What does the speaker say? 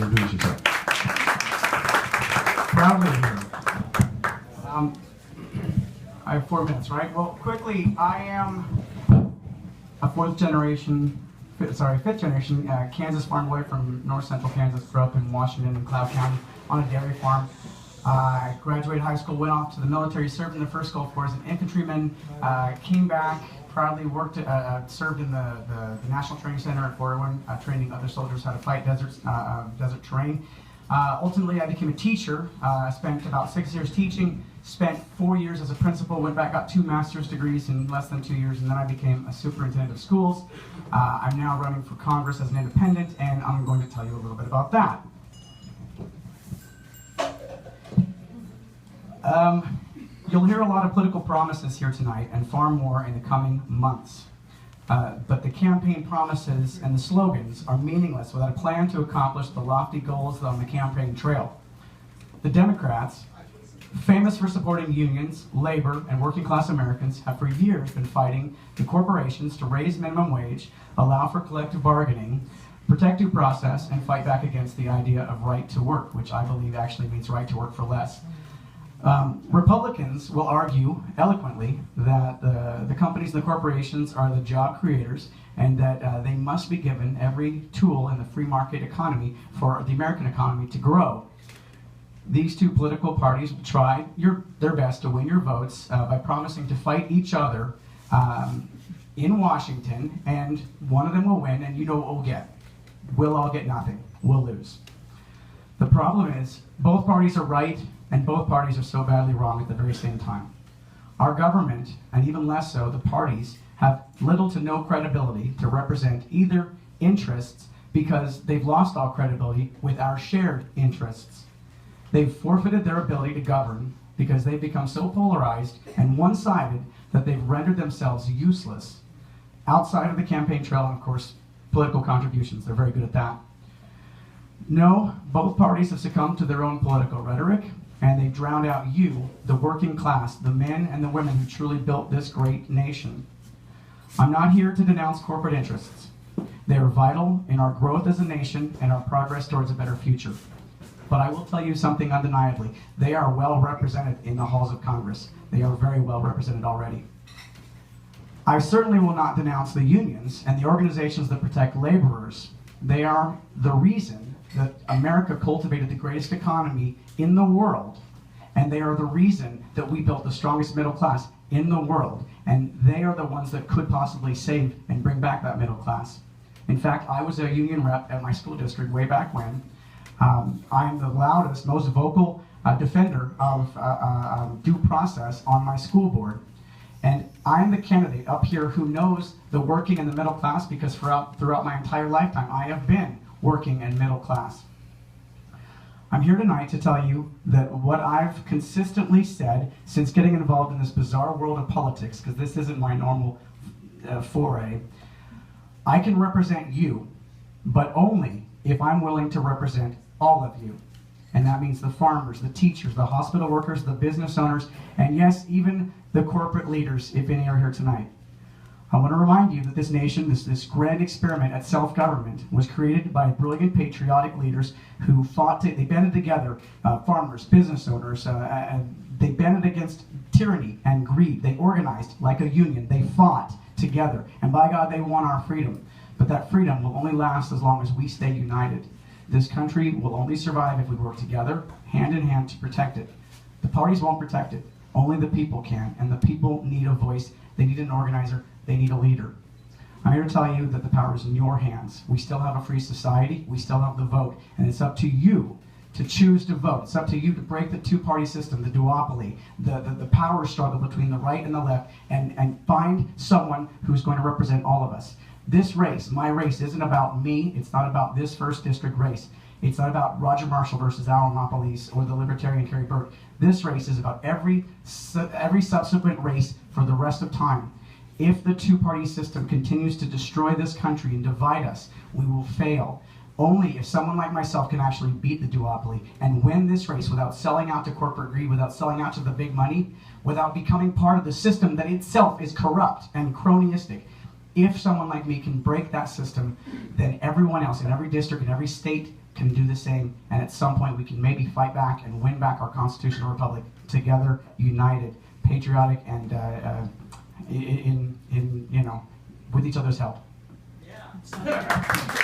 Introduce yourself. Proudly here. I have 4 minutes, right? Well, quickly, I am a fifth generation Kansas farm boy from north central Kansas. Grew up in Washington and Cloud County on a dairy farm. I graduated high school, went off to the military, served in the 1st Gulf War as an infantryman, came back, proudly worked, served in the National Training Center at Fort Irwin, training other soldiers how to fight desert terrain. Ultimately, I became a teacher. I spent about 6 years teaching, spent 4 years as a principal, went back, got 2 master's degrees in less than 2 years, and then I became a superintendent of schools. I'm now running for Congress as an independent, and I'm going to tell you a little bit about that. You'll hear a lot of political promises here tonight, and far more in the coming months. But the campaign promises and the slogans are meaningless without a plan to accomplish the lofty goals on the campaign trail. The Democrats, famous for supporting unions, labor, and working class Americans, have for years been fighting the corporations to raise minimum wage, allow for collective bargaining, protect due process, and fight back against the idea of right to work, which I believe actually means right to work for less. Republicans will argue eloquently that the companies and the corporations are the job creators and that they must be given every tool in the free market economy for the American economy to grow. These 2 political parties will try their best to win your votes by promising to fight each other in Washington, and one of them will win, and you know what we'll get. We'll all get nothing. We'll lose. The problem is, both parties are right, and both parties are so badly wrong at the very same time. Our government, and even less so the parties, have little to no credibility to represent either interests because they've lost all credibility with our shared interests. They've forfeited their ability to govern because they've become so polarized and one-sided that they've rendered themselves useless outside of the campaign trail and, of course, political contributions. They're very good at that. No, both parties have succumbed to their own political rhetoric, and they've drowned out you, the working class, the men and the women who truly built this great nation. I'm not here to denounce corporate interests. They are vital in our growth as a nation and our progress towards a better future. But I will tell you something undeniably. They are well represented in the halls of Congress. They are very well represented already. I certainly will not denounce the unions and the organizations that protect laborers. They are the reason that America cultivated the greatest economy in the world, and they are the reason that we built the strongest middle class in the world, and they are the ones that could possibly save and bring back that middle class. In fact, I was a union rep at my school district way back when. I'm the loudest, most vocal defender of due process on my school board, and I'm the candidate up here who knows the working and the middle class because throughout my entire lifetime I have been working and middle class. I'm here tonight to tell you that what I've consistently said since getting involved in this bizarre world of politics, because this isn't my normal foray, I can represent you, but only if I'm willing to represent all of you. And that means the farmers, the teachers, the hospital workers, the business owners, and yes, even the corporate leaders, if any are here tonight. I want to remind you that this nation, this grand experiment at self-government, was created by brilliant patriotic leaders who fought, they banded together, farmers, business owners, and they banded against tyranny and greed. They organized like a union. They fought together, and by God, they won our freedom. But that freedom will only last as long as we stay united. This country will only survive if we work together, hand in hand, to protect it. The parties won't protect it. Only the people can, and the people need a voice. They need an organizer. They need a leader. I'm here to tell you that the power is in your hands. We still have a free society. We still have the vote. And it's up to you to choose to vote. It's up to you to break the 2-party system, the duopoly, the power struggle between the right and the left, and find someone who's going to represent all of us. This race, my race, isn't about me. It's not about this 1st district race. It's not about Roger Marshall versus LaPolice or the Libertarian Kerry Burke. This race is about every subsequent race for the rest of time. If the 2-party system continues to destroy this country and divide us, we will fail. Only if someone like myself can actually beat the duopoly and win this race without selling out to corporate greed, without selling out to the big money, without becoming part of the system that itself is corrupt and cronyistic. If someone like me can break that system, then everyone else in every district, in every state, can do the same, and at some point we can maybe fight back and win back our constitutional republic together, united, patriotic, and with each other's help. Yeah.